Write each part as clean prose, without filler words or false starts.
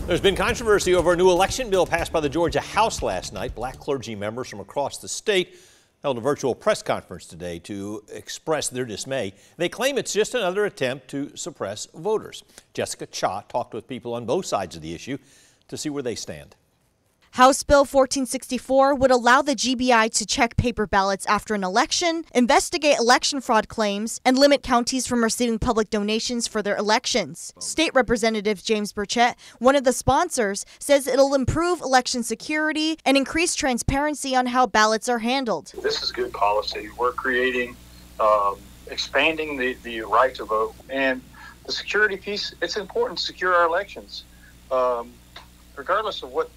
There's been controversy over a new election bill passed by the Georgia House last night. Black clergy members from across the state held a virtual press conference today to express their dismay. They claim it's just another attempt to suppress voters. Jessica Cha talked with people on both sides of the issue to see where they stand. House Bill 1464 would allow the GBI to check paper ballots after an election, investigate election fraud claims, and limit counties from receiving public donations for their elections. State Representative James Burchett, one of the sponsors, says it'll improve election security and increase transparency on how ballots are handled. This is good policy. We're creating, expanding the right to vote. And the security piece, it's important to secure our elections. Regardless of what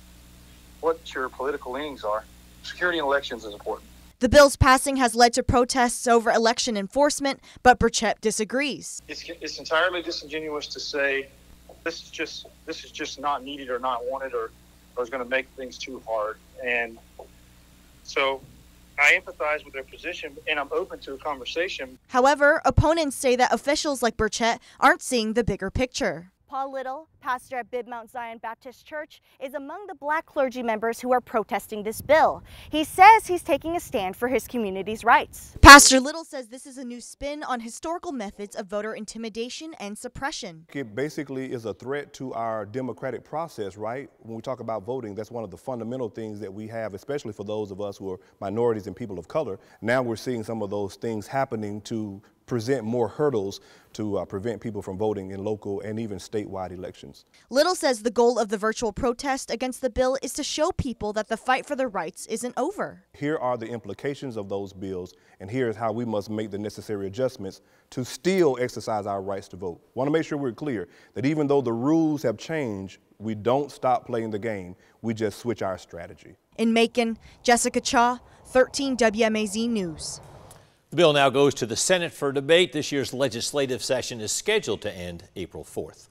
your political leanings are, security in elections is important. The bill's passing has led to protests over election enforcement, but Burchett disagrees. It's entirely disingenuous to say this is just not needed or not wanted or is going to make things too hard. And so I empathize with their position and I'm open to a conversation. However, opponents say that officials like Burchett aren't seeing the bigger picture. Paul Little, pastor at Bib Mount Zion Baptist Church, is among the black clergy members who are protesting this bill. He says he's taking a stand for his community's rights. Pastor Little says this is a new spin on historical methods of voter intimidation and suppression. It basically is a threat to our democratic process, right? When we talk about voting, that's one of the fundamental things that we have, especially for those of us who are minorities and people of color. Now we're seeing some of those things happening to present more hurdles to prevent people from voting in local and even statewide elections. Little says the goal of the virtual protest against the bill is to show people that the fight for their rights isn't over. Here are the implications of those bills, and here's how we must make the necessary adjustments to still exercise our rights to vote. Want to make sure we're clear that even though the rules have changed, we don't stop playing the game, we just switch our strategy. In Macon, Jessica Cha, 13 WMAZ News. The bill now goes to the Senate for debate. This year's legislative session is scheduled to end April 4th.